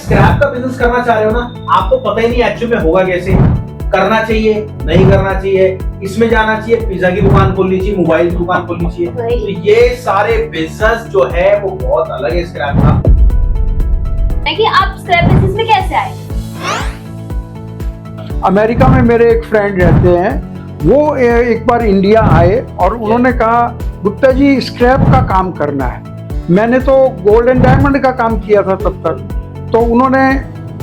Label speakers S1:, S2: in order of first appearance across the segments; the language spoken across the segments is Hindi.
S1: स्क्रैप का बिजनेस करना चाह रहे हो ना, आपको पता ही नहीं एक्चुअली में होगा कैसे, करना चाहिए नहीं करना चाहिए, इसमें जाना चाहिए, पिज्जा की दुकान खोलनी चाहिए, मोबाइल की दुकान खोलनी चाहिए, तो ये सारे बिजनेस जो है वो बहुत अलग है स्क्रैप का।
S2: कि आप स्क्रैप बिजनेस में कैसे आए?
S3: अमेरिका में मेरे एक फ्रेंड रहते हैं, वो एक बार इंडिया आए और उन्होंने कहा गुप्ता जी स्क्रैप का काम करना है। मैंने तो गोल्ड एंड डायमंड का काम किया था तब तक, तो उन्होंने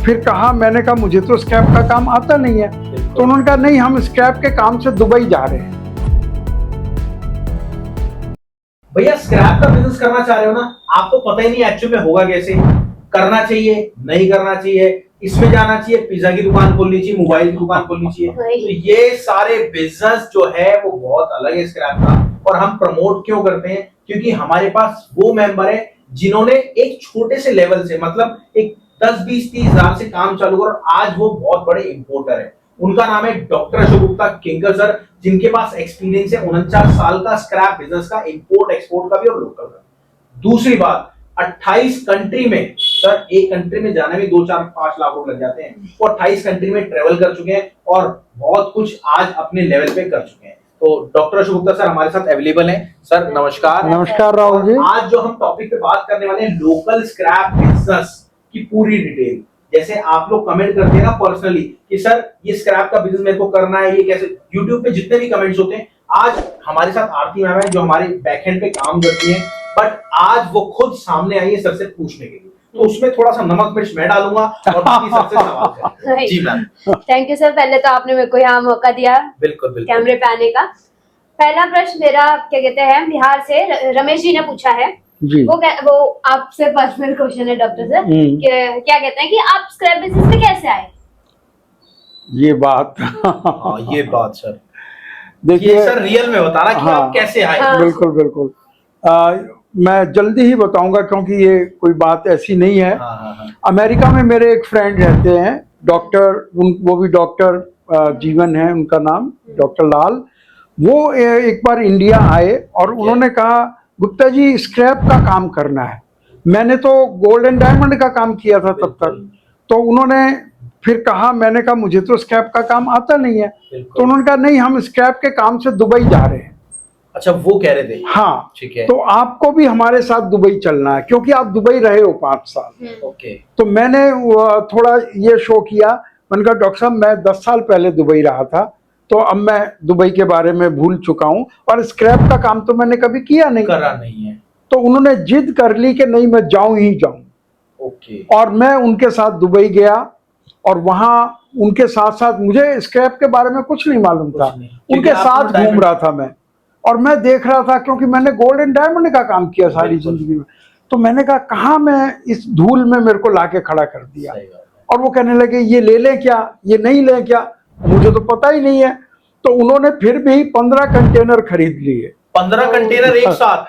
S3: फिर कहा, मैंने कहा मुझे तो स्क्रैप का काम आता नहीं है, तो उन्होंने कहा नहीं हम स्क्रैप के काम से दुबई जा रहे हैं।
S1: भैया स्क्रैप का बिजनेस करना चाह रहे हो ना, आपको पता ही नहीं एक्चुअली में होगा कैसे, करना चाहिए नहीं करना चाहिए, इसमें जाना चाहिए, पिज्जा की दुकान खोलनी चाहिए, मोबाइल की दुकान खोलनी चाहिए, तो ये सारे बिजनेस जो है वो बहुत अलग है स्क्रैप का। और हम प्रमोट क्यों करते हैं, क्योंकि हमारे पास वो मेंबर है जिन्होंने एक छोटे से लेवल से, मतलब एक 10-20-30 हजार से काम चालू कर, आज वो बहुत बड़े इंपोर्टर है। उनका नाम है डॉक्टर अशोक गुप्ता किंकर सर, जिनके पास एक्सपीरियंस है 49 साल का स्क्रैप बिजनेस का, इंपोर्ट एक्सपोर्ट का भी और लोकल का। दूसरी बात, 28 कंट्री में, सर एक कंट्री में जाने में 2-4-5 लाख रुपए लग जाते हैं, वो 28 कंट्री में ट्रेवल कर चुके हैं और बहुत कुछ आज अपने लेवल पे कर चुके हैं। तो डॉक्टर अशोक गुप्ता सर हमारे साथ अवेलेबल हैं। सर नमस्कार।
S3: नमस्कार राहुल जी।
S1: आज जो हम टॉपिक पे बात करने वाले हैं, लोकल स्क्रैप बिजनेस की पूरी डिटेल। जैसे आप लोग कमेंट करते हैं ना पर्सनली कि सर ये स्क्रैप का बिजनेस मेरे को करना है, ये कैसे, यूट्यूब पे जितने भी कमेंट्स होते हैं, आज हमारे साथ आरती मैम है जो हमारे बैकएंड पे काम करती है, बट आज वो खुद सामने आई है सर से पूछने के लिए, तो उसमें थोड़ा सा नमक मिर्च मैं डालूंगा और बाकी सबसे सवाल करेंगे। जी मैम।
S2: थैंक यू सर, पहले तो आपने मेरे को यहाँ मौका दिया
S1: बिल्कुल बिल्कुल
S2: कैमरे पे आने का। पहला प्रश्न मेरा क्या कहते हैं, बिहार से रमेश जी ने पूछा है
S3: जी।
S2: वो आपसे पर्सनल क्वेश्चन है डॉक्टर सर, क्या कहते हैं कि आप स्क्रैप बिजनेस में कैसे आए?
S3: ये बात
S1: ये बात सर
S3: देखिए
S1: सर रियल में बताना कि आप कैसे आए।
S2: हाँ।
S3: बिल्कुल बिल्कुल। मैं जल्दी ही बताऊंगा क्योंकि ये कोई बात ऐसी नहीं है। अमेरिका में मेरे एक फ्रेंड रहते हैं, डॉक्टर, वो भी डॉक्टर जीवन है उनका नाम, डॉक्टर लाल। वो एक बार इंडिया आए और उन्होंने कहा गुप्ता जी स्क्रैप का काम करना है। मैंने तो गोल्ड एंड डायमंड का काम किया था तब तक, तो उन्होंने फिर कहा, मैंने कहा मुझे तो स्क्रैप का काम आता नहीं है, तो उन्होंने कहा नहीं हम स्क्रैप के काम से दुबई जा रहे हैं।
S1: अच्छा वो कह रहे थे?
S3: हाँ
S1: ठीक है।
S3: तो आपको भी हमारे साथ दुबई चलना है क्योंकि आप दुबई रहे हो 5 साल।
S1: ओके।
S3: तो मैंने थोड़ा ये शो किया, मैंने कहा डॉक्टर साहब मैं 10 साल पहले दुबई रहा था, तो अब मैं दुबई के बारे में भूल चुका हूँ और स्क्रैप का काम तो मैंने कभी किया नहीं,
S1: करा नहीं है।
S3: तो उन्होंने जिद कर ली कि नहीं मैं जाऊं ही जाऊं।
S1: ओके।
S3: और मैं उनके साथ दुबई गया और वहां उनके साथ साथ, मुझे स्क्रैप के बारे में कुछ नहीं मालूम था, उनके साथ घूम रहा था मैं और मैं देख रहा था क्योंकि मैंने गोल्ड एंड डायमंड का काम किया सारी जिंदगी में। तो मैंने कहा कहाँ मैं इस धूल में मेरे को लाके खड़ा कर दिया। और वो कहने लगे ये ले लें क्या, ये नहीं लें क्या, मुझे तो पता ही नहीं है। तो उन्होंने फिर भी 15 कंटेनर खरीद लिए।
S1: 15 कंटेनर एक साथ?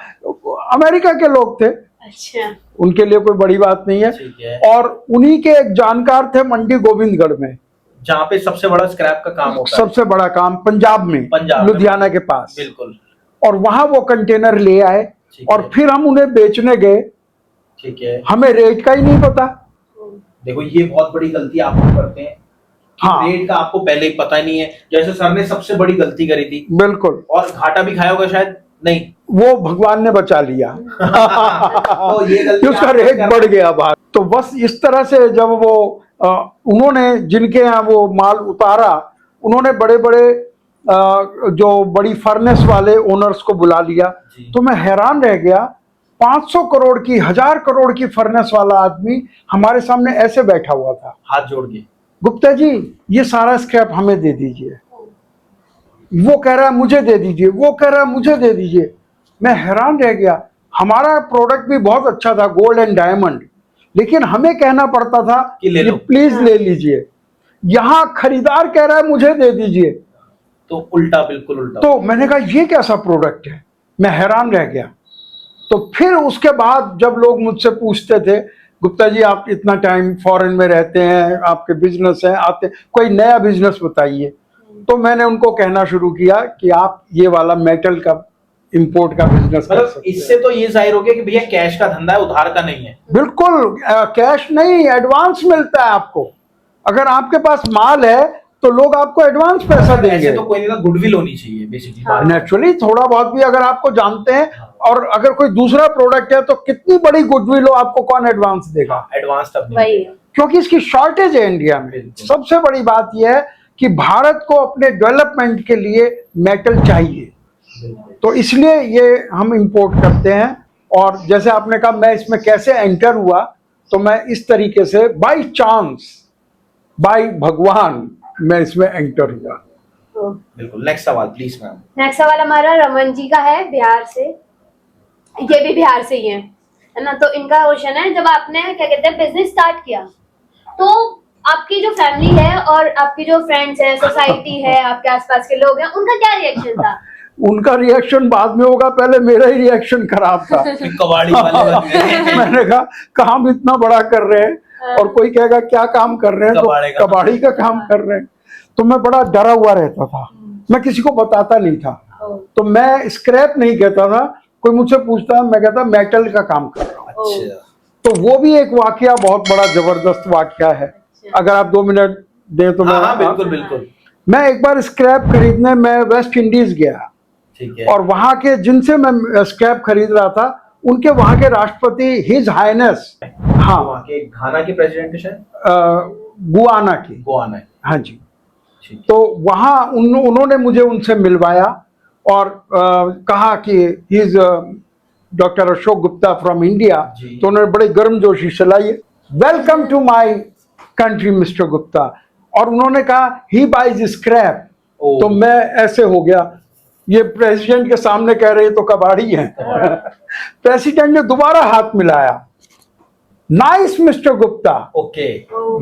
S3: अमेरिका के लोग थे।
S2: अच्छा।
S3: उनके लिए कोई बड़ी बात नहीं है। और उन्हीं के एक जानकार थे मंडी गोविंदगढ़ में, जहाँ
S1: पे सबसे बड़ा स्क्रैप का काम होता है।
S3: सबसे बड़ा काम पंजाब में, लुधियाना के पास।
S1: बिल्कुल।
S3: और वहां वो कंटेनर ले आए और फिर हम उन्हें बेचने गए।
S1: ठीक है।
S3: हमें रेट का ही नहीं पता।
S1: देखो ये बहुत बड़ी गलती आप लोग करते हैं। हाँ। रेट का आपको पहले ही पता ही नहीं है, जैसे सर ने सबसे बड़ी गलती करी थी।
S3: बिल्कुल। और
S1: घाटा भी खाया होगा शायद? नहीं,
S3: वो भगवान ने बचा लिया।
S1: तो ये गलती
S3: उसका रेट बढ़ गया बात। तो बस इस तरह से जब वो उन्होंने जिनके यहाँ वो माल उतारा, उन्होंने बड़े बड़े जो बड़ी फर्नेस वाले ओनर्स को बुला लिया। तो मैं हैरान रह गया, 500 करोड़ की, 1000 करोड़ की फर्नेस वाला आदमी हमारे सामने ऐसे बैठा हुआ था,
S1: हाथ जोड़ के,
S3: गुप्ता जी ये सारा स्क्रैप हमें दे दीजिए। वो कह रहा है मुझे दे दीजिए, वो कह रहा है मुझे दे दीजिए। मैं हैरान रह गया। हमारा प्रोडक्ट भी बहुत अच्छा था, गोल्ड एंड डायमंड, लेकिन हमें कहना पड़ता था कि ले लो, प्लीज ले लीजिए। यहाँ खरीदार कह रहा है मुझे दे दीजिए,
S1: तो उल्टा, बिल्कुल उल्टा।
S3: तो मैंने कहा ये कैसा प्रोडक्ट है, मैं हैरान रह गया। तो फिर उसके बाद जब लोग मुझसे पूछते थे गुप्ता जी आप इतना टाइम फॉरेन में रहते हैं, आपके बिजनेस है, आते कोई नया बिजनेस बताइए, तो मैंने उनको कहना शुरू किया कि आप ये वाला मेटल का इंपोर्ट का बिजनेस कर
S1: मतलब
S3: सकते हैं।
S1: इससे तो ये जाहिर हो गया कि भैया कैश का धंधा है, उधार का नहीं है।
S3: बिल्कुल, कैश नहीं, एडवांस मिलता है आपको। अगर आपके पास माल है तो लोग आपको एडवांस पैसा देंगे।
S1: ऐसे तो कोई नहीं, गुडविल होनी चाहिए बेसिकली।
S2: हाँ।
S3: नेचुरली थोड़ा बहुत भी अगर आपको जानते हैं, और अगर कोई दूसरा प्रोडक्ट है तो कितनी बड़ी गुडविल हो, आपको कौन एडवांस देगा?
S1: एडवांस तब नहीं
S2: वही
S1: देगा।
S3: क्योंकि इसकी शॉर्टेज है इंडिया में।
S1: बिल्कुल।
S3: सबसे बड़ी बात यह है कि भारत को अपने डेवलपमेंट के लिए मेटल चाहिए, तो इसलिए ये हम इंपोर्ट करते हैं। और जैसे आपने कहा मैं इसमें कैसे एंटर हुआ, तो मैं इस तरीके से बाय चांस, बाय भगवान मैं इसमें एंटर हुआ।
S1: बिल्कुल। नेक्स्ट सवाल प्लीज मैम।
S2: नेक्स्ट सवाल हमारा रमन जी का है, बिहार से। ये भी बिहार से ही है ना। तो इनका क्वेश्चन है, जब आपने क्या कहते हैं बिजनेस स्टार्ट किया, तो आपकी जो फैमिली है और आपकी जो फ्रेंड्स है, सोसाइटी है, आपके आसपास के लोग हैं, उनका क्या रिएक्शन था?
S3: उनका रिएक्शन बाद में होगा, पहले मेरा ही रिएक्शन खराब था।
S1: कबाड़ी वाले बन गए।
S3: मैंने कहा काम इतना बड़ा कर रहे हैं और कोई कहेगा क्या काम कर रहे हैं, तो कबाड़ी का काम कर रहे हैं। तो मैं बड़ा डरा हुआ रहता था, मैं किसी को बताता नहीं था। तो मैं स्क्रैप नहीं कहता था, कोई मुझसे पूछता मैं कहता मेटल का काम कर रहा हूँ।
S1: अच्छा।
S3: तो वो भी एक वाकया, बहुत बड़ा जबरदस्त वाकया है। अगर आप 2 मिनट दें तो
S1: हाँ,
S3: मैं
S1: बिल्कुल बिल्कुल।
S3: मैं एक बार स्क्रैप खरीदने मैं वेस्ट इंडीज गया,
S1: ठीक है।
S3: और वहां के जिनसे मैं स्क्रैप खरीद रहा था, उनके वहां के राष्ट्रपति हिज हाइनेस, हाँ,
S1: वहाँ के घाना के प्रेसिडेंट शायद,
S3: गुआना की,
S1: गोवाना है।
S3: हाँ जी।
S1: ठीक है।
S3: तो वहां उन्होंने मुझे उनसे मिलवाया और कहा कि he is doctor Ashok Gupta from India.
S1: जी।
S3: तो उन्होंने बड़ी गर्मजोशी से लाई, welcome to my country mister Gupta, और उन्होंने कहा ही बाइज स्क्रैप। तो मैं ऐसे हो गया, ये प्रेसिडेंट के सामने कह रहे तो कबाड़ी है। प्रेसिडेंट ने दोबारा हाथ मिलाया, nice mister Gupta,
S1: okay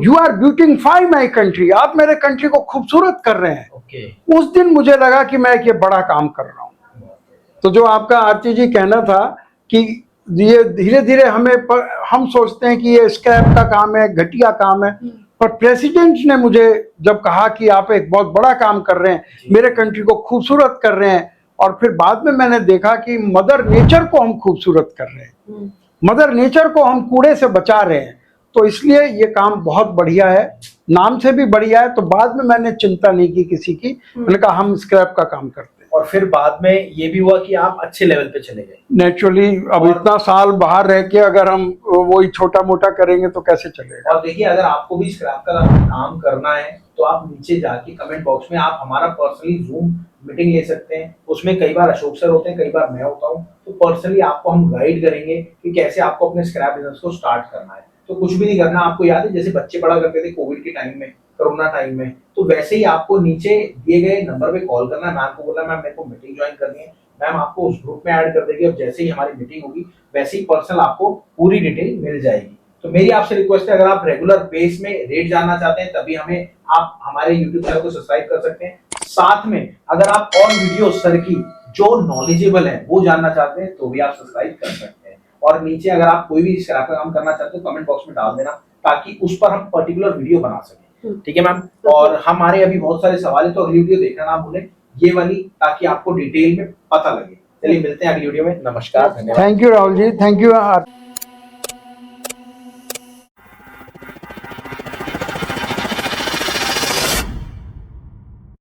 S3: you are beautify my country, आप मेरे कंट्री को खूबसूरत कर रहे हैं।
S1: ओके।
S3: उस दिन मुझे लगा कि मैं ये बड़ा काम कर रहा हूँ। तो जो आपका आरती जी कहना था कि ये धीरे धीरे हम सोचते हैं कि ये स्क्रैप का काम है, घटिया काम है, पर प्रेसिडेंट ने मुझे जब कहा कि आप एक बहुत बड़ा काम कर रहे हैं, मेरे कंट्री को खूबसूरत कर रहे हैं, और फिर बाद में मैंने देखा कि मदर नेचर को हम खूबसूरत कर रहे हैं, मदर नेचर को हम कूड़े से बचा रहे हैं, तो इसलिए ये काम बहुत बढ़िया है, नाम से भी बढ़िया है। तो बाद में मैंने चिंता नहीं की किसी की, मैंने कहा हम स्क्रैप का काम करते हैं।
S1: और फिर बाद में ये भी हुआ कि आप अच्छे लेवल पे चले गए।
S3: नेचुरली अब इतना साल बाहर रह के अगर हम वही छोटा मोटा करेंगे तो कैसे चलेगा।
S1: और देखिए, अगर आपको भी स्क्रैप का काम करना है तो आप नीचे जाके कमेंट बॉक्स में आप हमारा पर्सनली जूम मीटिंग ले सकते हैं। उसमें कई बार अशोक सर होते हैं, कई बार मैं होता हूँ, तो पर्सनली आपको हम गाइड करेंगे कि कैसे आपको अपने स्क्रैप बिजनेस को स्टार्ट करना है। तो कुछ भी नहीं करना, आपको याद है जैसे बच्चे पढ़ा करते थे कोविड के टाइम में, कोरोना टाइम में, तो वैसे ही आपको नीचे दिए गए नंबर पे कॉल करना है, मैम को बोलना मैम मेरे को मीटिंग ज्वाइन करनी है, मैम आपको उस ग्रुप में ऐड कर देगी, और जैसे ही हमारी मीटिंग होगी वैसे ही पर्सनल आपको पूरी डिटेल मिल जाएगी। तो मेरी आपसे रिक्वेस्ट है, अगर आप रेगुलर बेस में रेट जानना चाहते हैं तभी हमें आप हमारे यूट्यूब चैनल को सब्सक्राइब कर सकते हैं। साथ में अगर आप और वीडियो सर की जो नॉलेजेबल है वो जानना चाहते हैं तो भी आप सब्सक्राइब कर सकते हैं। और नीचे अगर आप कोई भी स्क्रैप का काम करना चाहते हो कमेंट बॉक्स में डाल देना, ताकि उस पर हम पर्टिकुलर वीडियो बना सकें। ठीक है मैम। और हमारे अभी बहुत सारे सवाल है, तो अगली वीडियो देखना ना भूलें, ये वाली, ताकि आपको डिटेल में पता लगे। चलिए मिलते हैं अगली वीडियो में। नमस्कार, धन्यवाद।
S3: Thank you Rahul ji, thank you.